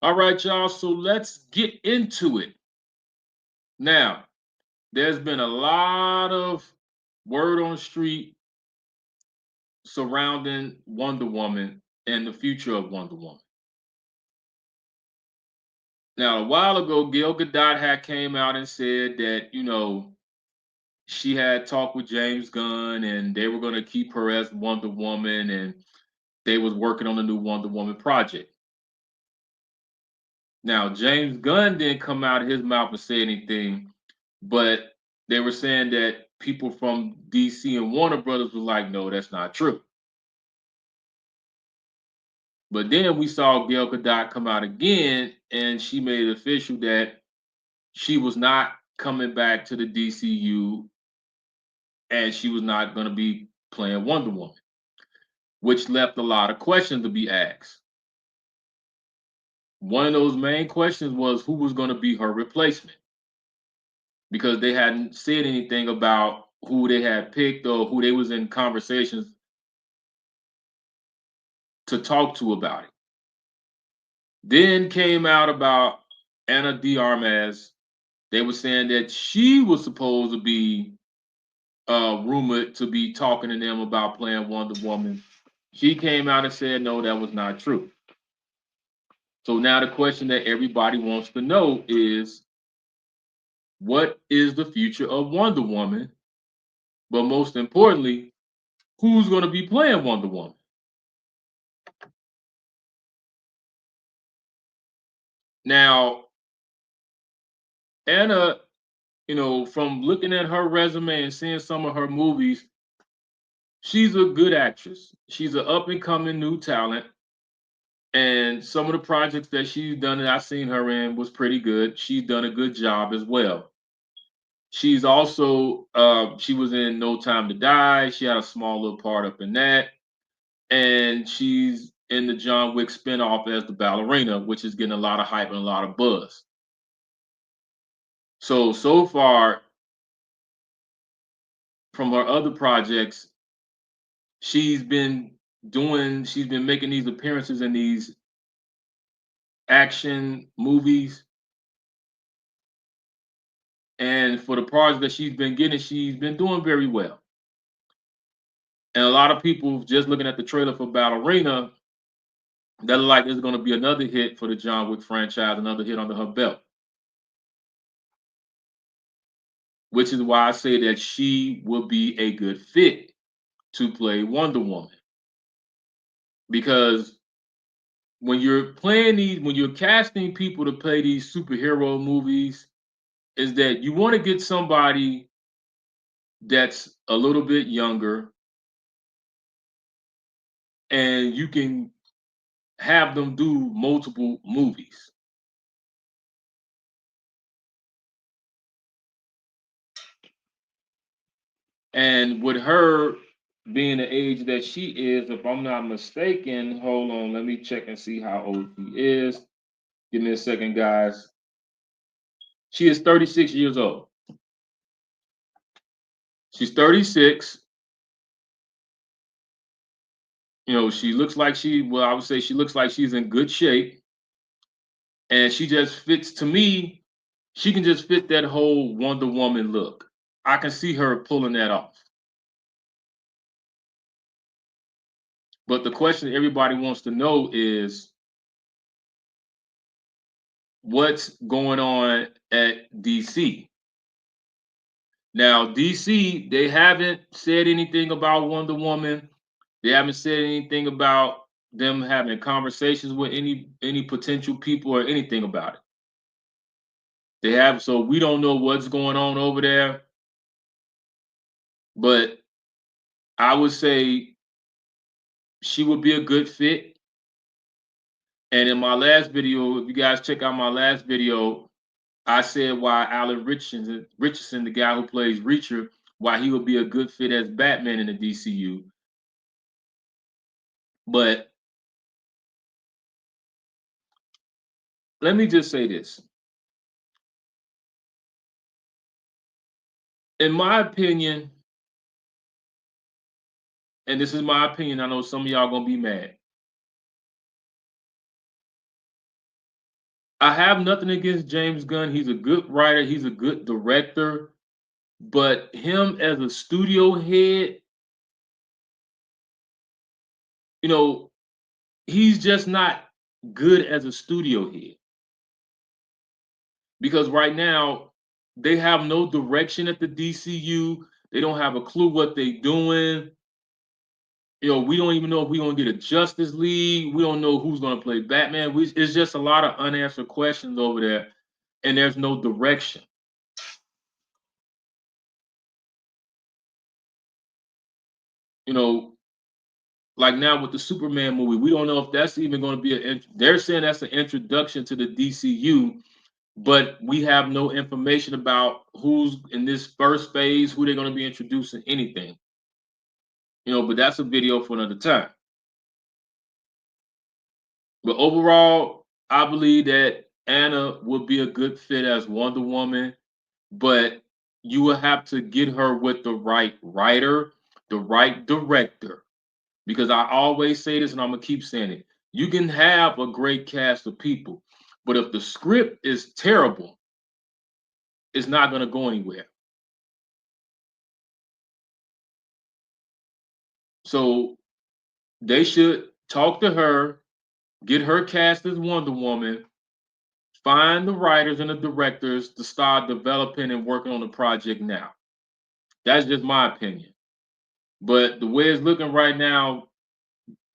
All right, y'all. So let's get into it. Now, there's been a lot of word on the street surrounding Wonder Woman and the future of Wonder Woman. Now, a while ago, Gail Gadot had came out and said that, she had talked with James Gunn and they were going to keep her as Wonder Woman and they was working on a new Wonder Woman project. Now, James Gunn didn't come out of his mouth and say anything, but they were saying that people from DC and Warner Brothers were like, no, that's not true. But then we saw Gail Gadot come out again and she made it official that she was not coming back to the DCU and she was not going to be playing Wonder Woman, which left a lot of questions to be asked. One of those main questions was who was going to be her replacement because they hadn't said anything about who they had picked or who they was in conversations to talk to about it. Then came out about Ana De Armas. They were saying that she was supposed to be rumored to be talking to them about playing Wonder Woman. She came out and said no, that was not true. So now the question that everybody wants to know is what is the future of Wonder Woman? But most importantly, who's going to be playing Wonder Woman? Now, Anna, from looking at her resume and seeing some of her movies, she's a good actress. She's an up and coming new talent. And some of the projects that she's done that I've seen her in was pretty good. She's done a good job as well. She's also she was in No Time to Die. She had a small little part up in that. And she's in the John Wick spinoff as the ballerina, which is getting a lot of hype and a lot of buzz. So far, from her other projects, she's been making these appearances in these action movies. And for the parts that she's been getting, she's been doing very well. And a lot of people just looking at the trailer for Ballerina, they're like, there's going to be another hit for the John Wick franchise, another hit under her belt. Which is why I say that she will be a good fit to play Wonder Woman. Because when you're casting people to play these superhero movies, is that you want to get somebody that's a little bit younger and you can have them do multiple movies. And with her being the age that she is, if I'm not mistaken, hold on, let me check and see how old she is. Give me a second, guys. She is 36 years old. She's 36. She looks like I would say she looks like she's in good shape. And she just fits, to me, she can just fit that whole Wonder Woman look. I can see her pulling that off. But the question everybody wants to know is what's going on at DC? Now, DC, they haven't said anything about Wonder Woman. They haven't said anything about them having conversations with any potential people or anything about it. They have, so we don't know what's going on over there. But I would say she would be a good fit. And in my last video, if you guys check out my last video, I said why Alan Richardson, the guy who plays Reacher, why he would be a good fit as Batman in the DCU. But let me just say this. In my opinion, and this is my opinion, I know some of y'all gonna be mad. I have nothing against James Gunn. He's a good writer. He's a good director. But him as a studio head, you know, he's just not good as a studio head because right now they have no direction at the DCU. They don't have a clue what they're doing. We don't even know if we're gonna get a Justice League. We don't know who's gonna play Batman. It's just a lot of unanswered questions over there, and there's no direction. You know, like now with the Superman movie, we don't know if that's even going to be they're saying that's an introduction to the DCU, but we have no information about who's in this first phase, who they're going to be introducing, anything. But that's a video for another time. But overall, I believe that Anna would be a good fit as Wonder Woman, but you will have to get her with the right writer, the right director. Because I always say this and I'm gonna keep saying it. You can have a great cast of people, but if the script is terrible, it's not gonna go anywhere. So they should talk to her, get her cast as Wonder Woman, find the writers and the directors to start developing and working on the project now. That's just my opinion. But the way it's looking right now,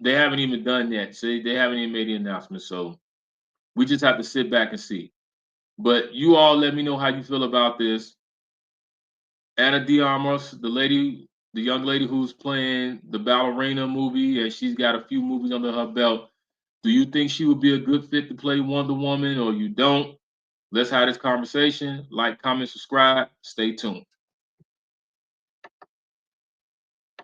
they haven't even done that. See, they haven't even made the announcement. So we just have to sit back and see. But you all let me know how you feel about this. Ana De Armas, the young lady who's playing the ballerina movie, and she's got a few movies under her belt. Do you think she would be a good fit to play Wonder Woman, or you don't? Let's have this conversation. Like, comment, subscribe. Stay tuned.